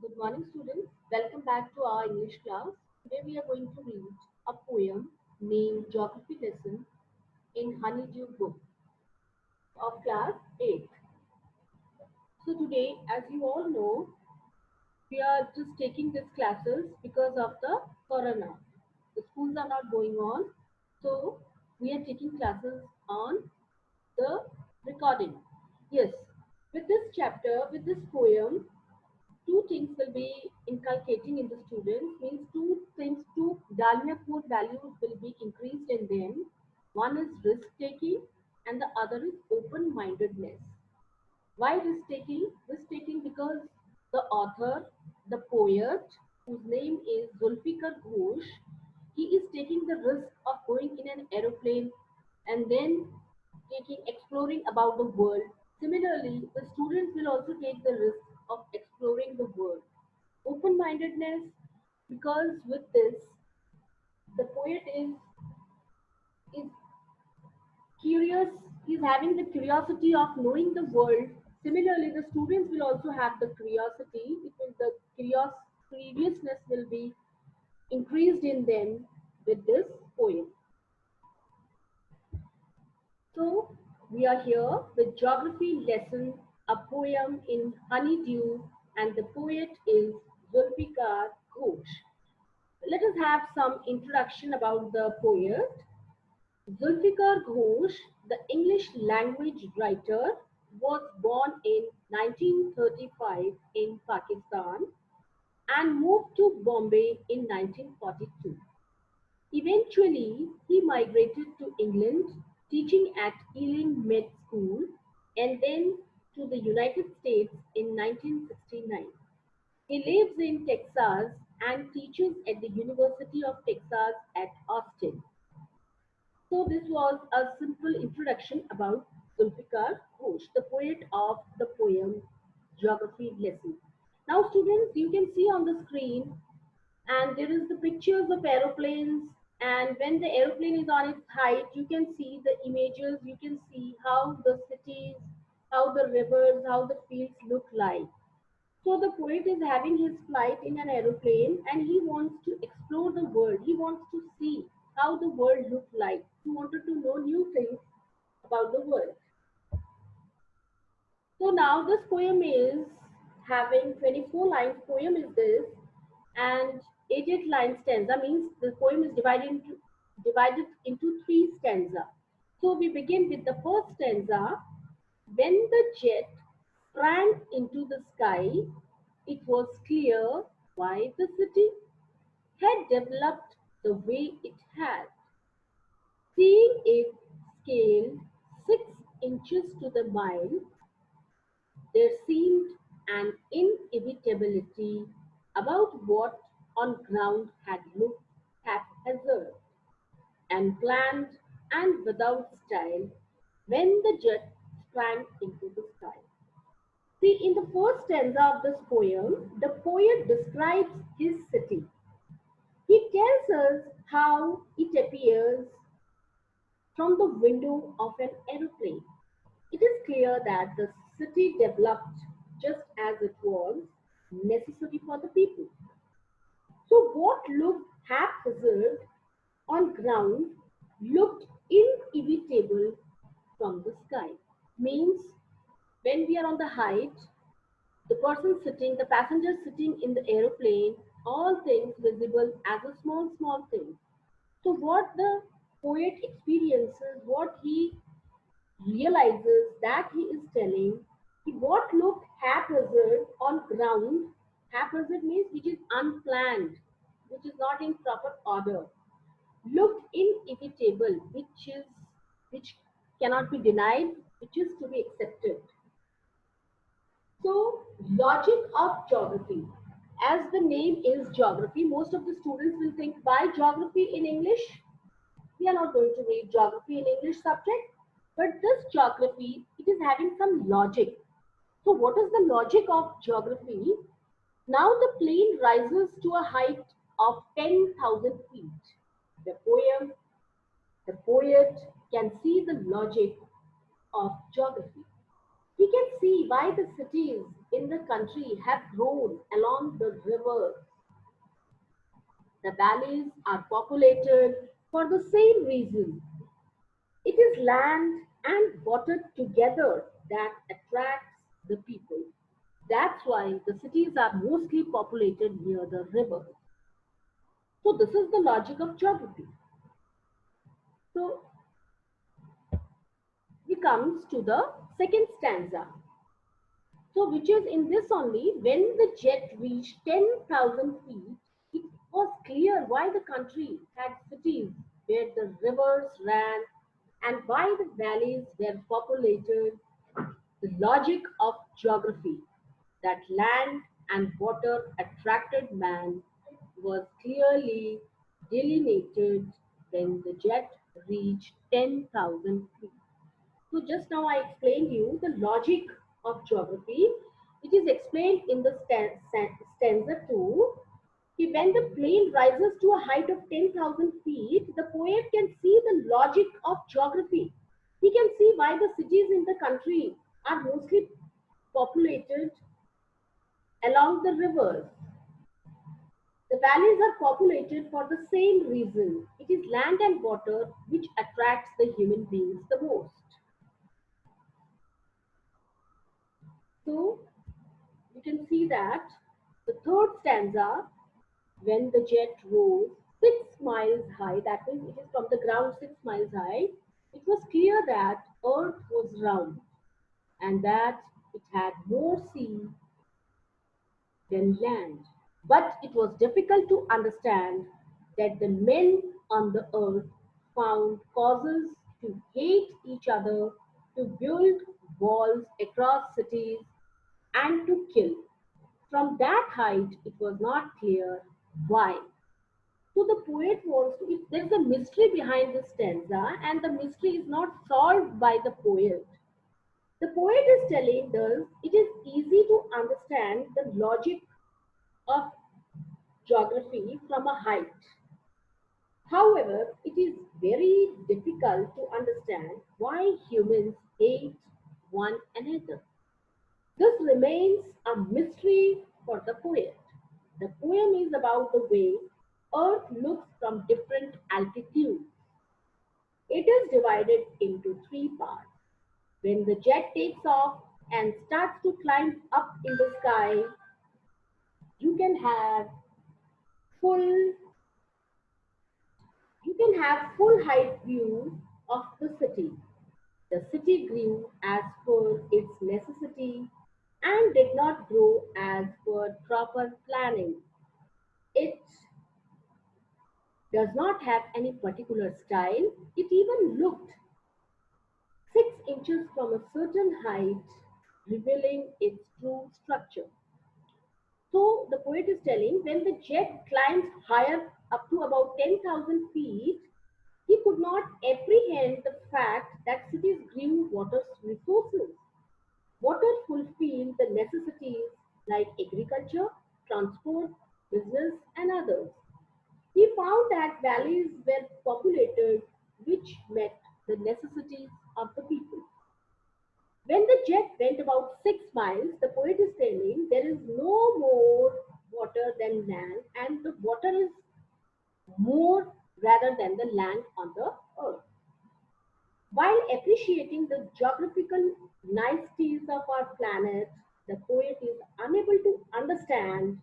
Good morning, students. Welcome back to our English class. Today we are going to read a poem named Geography Lesson in Honeydew Book of Class 8. So today, as you all know, we are just taking these classes because of the corona. The schools are not going on, so we are taking classes on the recording. Yes, with this chapter, with this poem, two things will be inculcating in the students, means two dalmia core values will be increased in them. One is risk taking and the other is open mindedness. Why risk taking? Risk taking because the author, the poet, whose name is Zulfikar Ghosh, he is taking the risk of going in an aeroplane and then exploring about the world. Similarly, the students will also take the risk of exploring the world. Open mindedness, because with this, the poet is curious, he's having the curiosity of knowing the world. Similarly, the students will also have the curiosity. It will the curiousness will be increased in them with this poem. So we are here with geography lesson, a poem in honeydew, and the poet is Zulfikar Ghosh. Let us have some introduction about the poet. Zulfikar Ghosh, the English language writer, was born in 1935 in Pakistan and moved to Bombay in 1942. Eventually, he migrated to England, teaching at Ealing Med School, and then to the United States in 1969. He lives in Texas and teaches at the University of Texas at Austin. So this was a simple introduction about Zulfikar Ghosh, the poet of the poem Geography Lesson. Now students, you can see on the screen and there is the pictures of aeroplanes, and when the aeroplane is on its height you can see the images, you can see how the cities, how the rivers, how the fields look like. So the poet is having his flight in an aeroplane and he wants to explore the world. He wants to see how the world looked like. He wanted to know new things about the world. So now this poem is having 24 lines. Poem is this, and 88 line stanza means the poem is divided into three stanza. So we begin with the first stanza. When the jet sprang into the sky, it was clear why the city had developed the way it had. Seeing it scaled 6 inches to the mile, there seemed an inevitability about what on ground had looked haphazard and planned and without style when the jet sprang into the sky. See, in the first stanza of this poem, the poet describes his city. He tells us how it appears from the window of an aeroplane. It is clear that the city developed just as it was necessary for the people. So, what looked haphazard on ground looked inevitable from the sky. Means when we are on the height, the person sitting, the passenger sitting in the aeroplane, all things visible as a small, small thing. So, what the poet experiences, what he realizes that he is telling, what looked haphazard on ground, haphazard means which is unplanned, which is not in proper order, looked inevitable, which cannot be denied, which is to be accepted. So, logic of geography. As the name is geography, most of the students will think why geography in English? We are not going to read geography in English subject, but this geography, it is having some logic. So what is the logic of geography? Now the plane rises to a height of 10,000 feet. The the poet can see the logic of geography. He can see why the cities in the country have grown along the rivers. The valleys are populated for the same reason. It is land and water together that attracts the people. That's why the cities are mostly populated near the rivers. So this is the logic of geography. So we comes to the second stanza. So which is in this only, when the jet reached 10,000 feet, it was clear why the country had cities where the rivers ran and why the valleys were populated. The logic of geography, that land and water attracted man, was clearly delineated when the jet reached 10,000 feet. So just now I explained you the logic of geography. It is explained in the stanza 2. When the plane rises to a height of 10,000 feet, the poet can see the logic of geography. He can see why the cities in the country are mostly populated along the rivers. The valleys are populated for the same reason. It is land and water which attracts the human beings the most. So you can see that the third stanza, when the jet rose 6 miles high, that means it is from the ground 6 miles high, it was clear that earth was round and that it had more sea than land. But it was difficult to understand that the men on the earth found causes to hate each other, to build walls across cities, and to kill. From that height, it was not clear why. So the poet wants to, if there's a mystery behind this stanza, and the mystery is not solved by the poet. The poet is telling us it is easy to understand the logic of geography from a height. However, it is very difficult to understand why humans hate one another. This remains a mystery for the poet. The poem is about the way Earth looks from different altitudes. It is divided into three parts. When the jet takes off and starts to climb up in the sky, you can have full full height view of the city. The city grew as per its necessity and did not grow as per proper planning. It does not have any particular style. It even looked 6 inches from a certain height, revealing its true structure. So the poet is telling when the jet climbed higher up to about 10,000 feet, he could not apprehend the fact that cities grew water resources. Water fulfilled the necessities like agriculture, transport, business, and others. He found that valleys were populated, which met the necessities of the people. When the jet went about 6 miles, the poet is telling there is no more water than land, and the water is more rather than the land on the earth. While appreciating the geographical niceties of our planet, the poet is unable to understand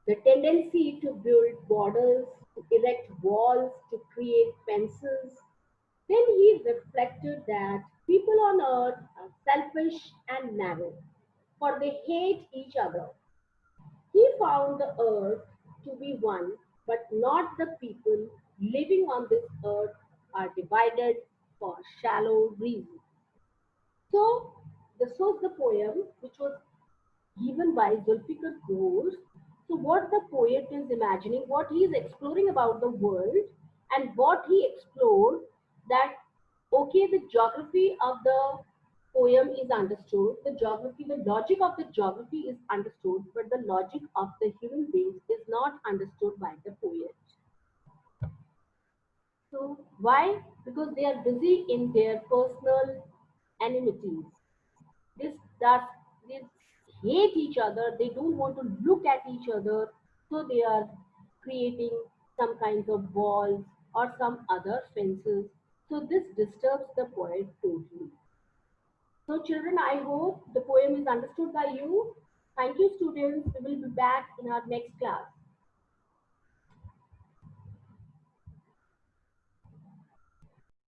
the tendency to build borders, to erect walls, to create fences. Then he reflected that people on earth are selfish and narrow, for they hate each other. He found the earth to be one, but not the people living on this earth are divided for shallow reasons. So, this was the poem which was given by Zulfikar Ghosh. So, what the poet is imagining, what he is exploring about the world, and what he explored that okay, the geography of the poem is understood, the geography, the logic of the geography is understood, but the logic of the human beings is not understood by the poet. So, why? Because they are busy in their personal enmities. This does this hate each other, they don't want to look at each other, so they are creating some kinds of walls or some other fences. So this disturbs the poet totally. So children, I hope the poem is understood by you. Thank you students. We will be back in our next class.